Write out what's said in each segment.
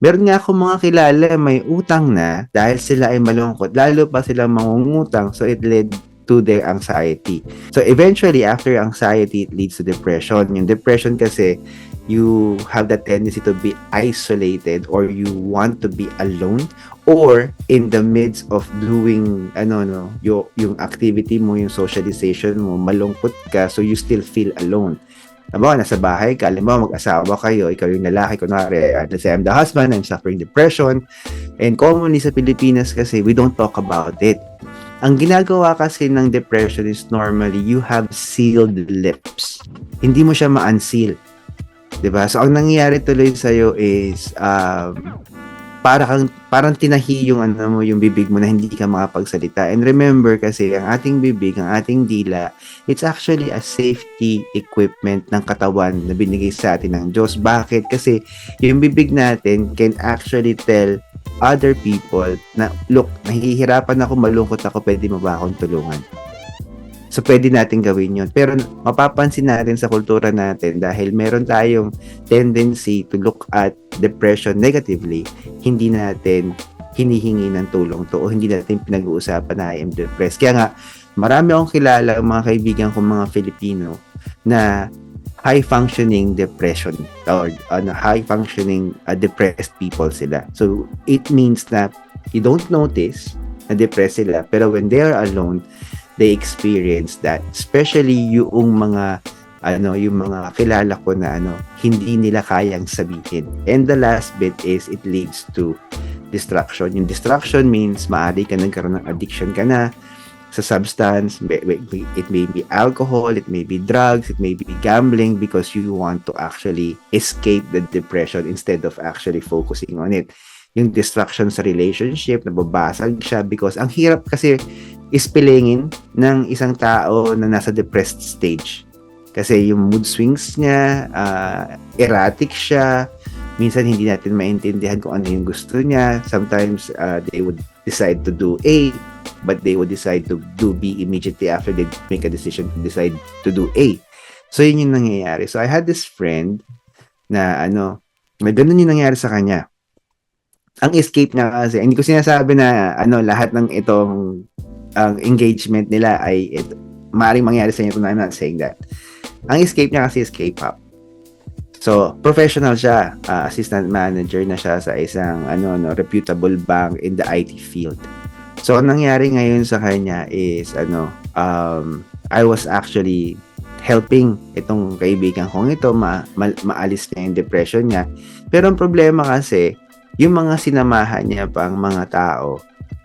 Meron nga akong mga kilala may utang na dahil sila ay malungkot, lalo pa silang mangungutang, so it led to their anxiety. So eventually, after anxiety, it leads to depression. Yung depression kasi, you have the tendency to be isolated or you want to be alone or in the midst of doing yung activity mo, yung socialization mo, malungkot ka, so you still feel alone. Halimbawa, nasa bahay ka, halimbawa mag-asawa kayo, ikaw yung lalaki, kunwari, let's say I'm the husband, I'm suffering depression, and commonly sa Pilipinas kasi, we don't talk about it. Ang ginagawa kasi ng depression is normally, you have sealed lips. Hindi mo siya ma-unseal. Diba? So, ang nangyayari tuloy sa'yo is, parang tinahi yung bibig mo na hindi ka makapagsalita. And remember kasi, ang ating bibig, ang ating dila, it's actually a safety equipment ng katawan na binigay sa atin ng Diyos. Bakit? Kasi yung bibig natin can actually tell other people na, look, nahihirapan ako, malungkot ako, pwede mo ba akong tulungan? So, pwede natin gawin yun. Pero mapapansin natin sa kultura natin dahil meron tayong tendency to look at depression negatively, hindi natin hinihingi ng tulong to o hindi natin pinag-uusapan na I am depressed. Kaya nga, marami akong kilala, mga kaibigan kong mga Filipino na high-functioning depression or high-functioning depressed people sila. So, it means that you don't notice na depressed sila, pero when they are alone, they experience that, especially yung mga kilala ko na hindi nila kayang sabihin. And the last bit is it leads to distraction. Yung distraction means maaari ka nagkaroon ng addiction ka na sa substance. It may be alcohol, it may be drugs, it may be gambling because you want to actually escape the depression instead of actually focusing on it. Yung distraction sa relationship, nababasag siya because ang hirap kasi ispilingin ng isang tao na nasa depressed stage. Kasi yung mood swings niya, erratic siya, minsan hindi natin maintindihan kung ano yung gusto niya. Sometimes they would decide to do A, but they would decide to do B immediately after they make a decision to decide to do A. So yun yung nangyayari. So I had this friend na may ganun yung nangyayari sa kanya. Ang escape niya kasi, hindi ko sinasabi na lahat ng itong engagement nila ay maaaring mangyari sa inyo kung I'm not saying that. Ang escape niya kasi is K-pop. So, professional siya. Assistant manager na siya sa isang reputable bank in the IT field. So, ang nangyari ngayon sa kanya is I was actually helping itong kaibigan kong ito maalis na yung depression niya. Pero ang problema kasi, yung mga sinamahan niya pang mga tao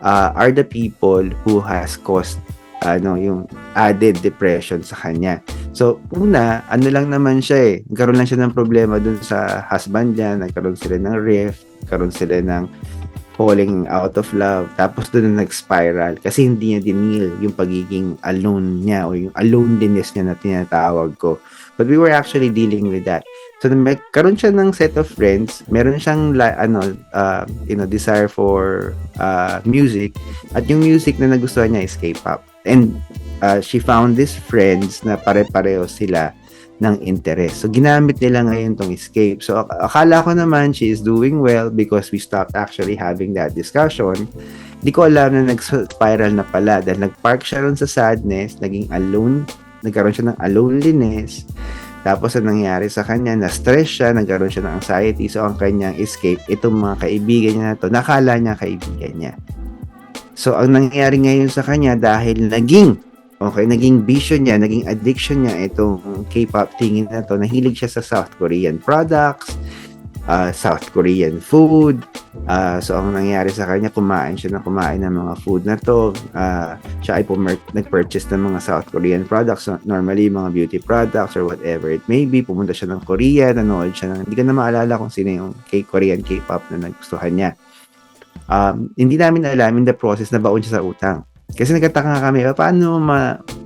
are the people who has caused yung added depression sa kanya. So, una, lang naman siya nagkaroon lang siya ng problema dun sa husband niya, nagkaroon sila ng rift, nagkaroon sila ng falling out of love, tapos dun na nag-spiral kasi hindi niya dinil yung pagiging alone niya o yung aloneness niya na tinatawag ko. But we were actually dealing with that. So, karon siya ng set of friends, meron siyang desire for music, at yung music na nagustuhan niya is K-pop. And she found these friends na pare-pareho sila ng interest. So, ginamit nila ngayon tong escape. So, akala ko naman she is doing well because we stopped actually having that discussion. Di ko alam na nag-spiral na pala dahil nag-park siya ron sa sadness, naging alone, nagkaroon siya ng aloneliness. Tapos, ang nangyari sa kanya, na-stress siya, nagkaroon siya ng anxiety. So, ang kanyang escape, itong mga kaibigan niya na to, nakala niya kaibigan niya. So, ang nangyari ngayon sa kanya, dahil naging vision niya, naging addiction niya itong K-pop tingin na to, nahilig siya sa South Korean products, South Korean food. So, ang nangyari sa kanya, kumain ng mga food na to. Siya ay nag-purchase ng mga South Korean products, normally mga beauty products or whatever it may be. Pumunta siya ng Korea, nanood siya hindi ko na maalala kung sino yung Korean K-pop na nagustuhan niya. Hindi namin alam in the process na baon siya sa utang. Kasi nagtataka kami, paano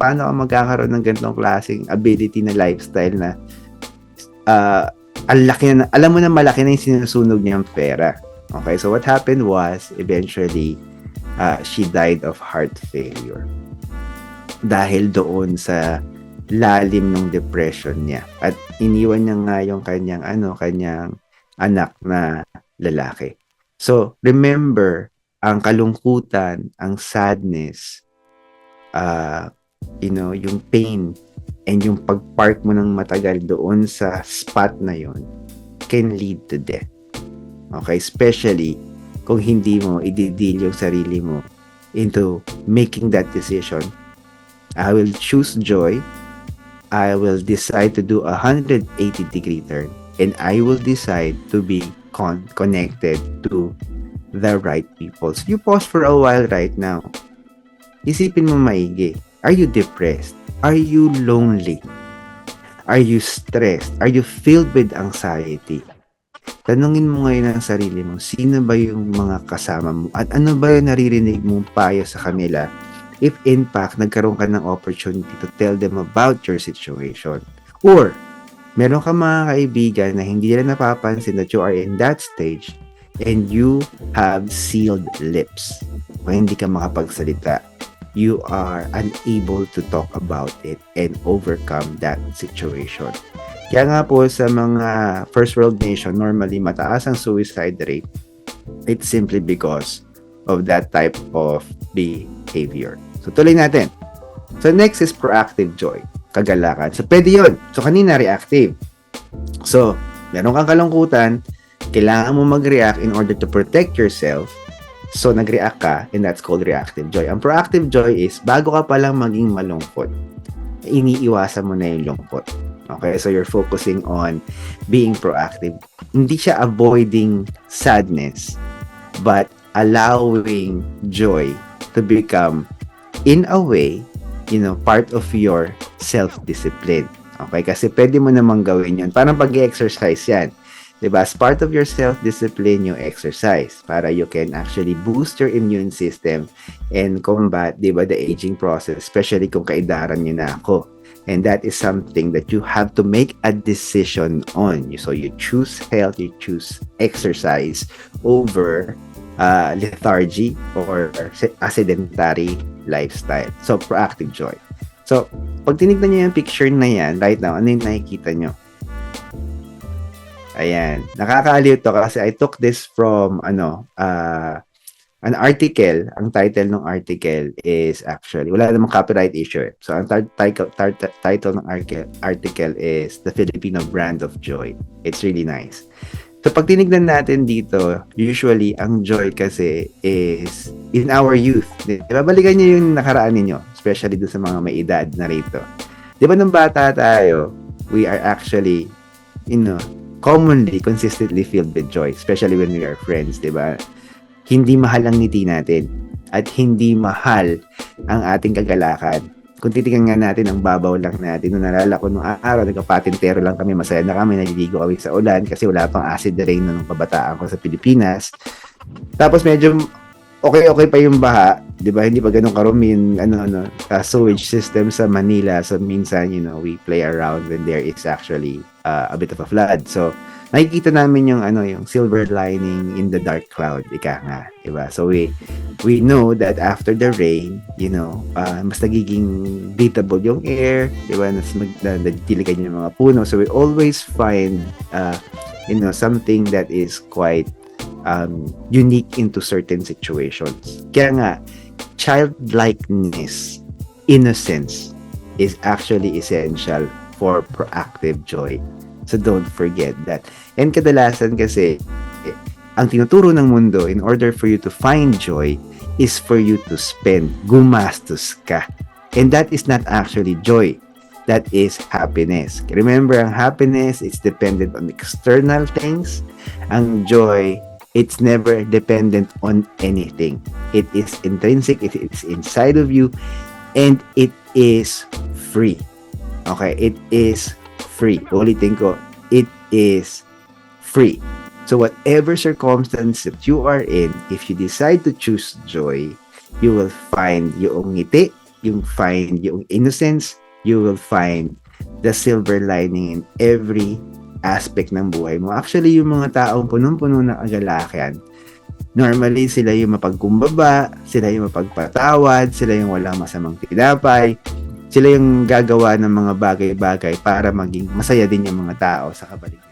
ka magkakaroon ng ganitong klaseng ability na lifestyle na ang laki na, alam mo na malaki na yung sinusunog niyang pera. Okay, so what happened was, eventually, she died of heart failure. Dahil doon sa lalim ng depression niya. At iniwan niya nga yung kanyang anak na lalaki. So, remember, ang kalungkutan, ang sadness, uh, yung pain, and yung pag-park mo ng matagal doon sa spot na yon can lead to death. Okay? Especially kung hindi mo i-deal yung sarili mo into making that decision. I will choose joy. I will decide to do a 180-degree turn, and I will decide to be connected to the right people. So you pause for a while right now. Isipin mo maigi. Are you depressed? Are you lonely? Are you stressed? Are you filled with anxiety? Tanungin mo ngayon ang sarili mo, sino ba yung mga kasama mo? At ano ba yung naririnig mong payo sa kanila if in fact nagkaroon ka ng opportunity to tell them about your situation? Or, meron ka mga kaibigan na hindi nila napapansin that you are in that stage and you have sealed lips. Kung hindi ka makapagsalita, you are unable to talk about it and overcome that situation. Kaya nga po sa mga first world nation, normally mataas ang suicide rate. It's simply because of that type of behavior. So tuloy natin. So next is proactive joy, kagalakan. So pwede yun. So kanina reactive. So meron kang kalungkutan, kailangan mo mag-react in order to protect yourself. So nag-react ka, and that's called reactive joy. Ang proactive joy is bago ka palang maging malungkot, iniiwasan mo na yung lungkot. Okay, so you're focusing on being proactive. Hindi siya avoiding sadness, but allowing joy to become, in a way, part of your self-discipline. Okay, kasi pwede mo namang gawin yun. Parang pag-exercise yan. Diba? As part of your self-discipline, yung exercise para you can actually boost your immune system and combat, diba, the aging process, especially kung kaedaran nyo na ako. And that is something that you have to make a decision on. So you choose health, you choose exercise over lethargy or a sedentary lifestyle. So proactive joy. So pag tinignan nyo yung picture na yan, right now, ano yung nakikita nyo? Ayan. Nakakaaliw to kasi I took this from an article. Ang title ng article is actually, wala namang copyright issue. So, ang title ng article is The Filipino Brand of Joy. It's really nice. So, pag tinignan natin dito, usually, ang joy kasi is in our youth. Diba? Balikan nyo yung nakaraan ninyo, especially doon sa mga may edad na rito. Diba nung bata tayo, we are actually, commonly, consistently filled with joy, especially when we are friends, diba? Hindi mahal ang ngiti natin at hindi mahal ang ating kagalakan. Kung titingnan nga natin ang babaw lang natin, nung nalala ko nung araw, nagkapatintero lang kami, masaya na kami, naliligo kami sa ulan kasi wala pang acid rain nung kabataan ko sa Pilipinas. Tapos medyo okay pa yung baha, di ba? Hindi pa ganun karumi yung sewage system sa Manila. So minsan, we play around when there is actually a bit of a flood. So nakikita namin yung silver lining in the dark cloud, ika nga, diba? So we know that after the rain, mas nagiging breathable yung air, diba? Nagdiligan yung mga puno. So we always find something that is quite unique into certain situations. Kaya nga, childlikeness, innocence is actually essential for proactive joy. So don't forget that. And kadalasan kasi, ang tinuturo ng mundo, in order for you to find joy, is for you to spend, gumastos ka. And that is not actually joy. That is happiness. Remember, ang happiness is dependent on external things. Ang joy, it's never dependent on anything. It is intrinsic, it is inside of you, and it is free. Okay, it is free. Ulitin ko, it is free. So whatever circumstance that you are in, if you decide to choose joy, you will find yung ngiti, you will find yung innocence, you will find the silver lining in every aspect ng buhay mo. Actually, yung mga taong punong-puno ng kagalakan, normally sila yung mapagkumbaba, sila yung mapagpatawad, sila yung walang masamang tinapay, sila yung gagawa ng mga bagay-bagay para maging masaya din yung mga tao sa kabalikan.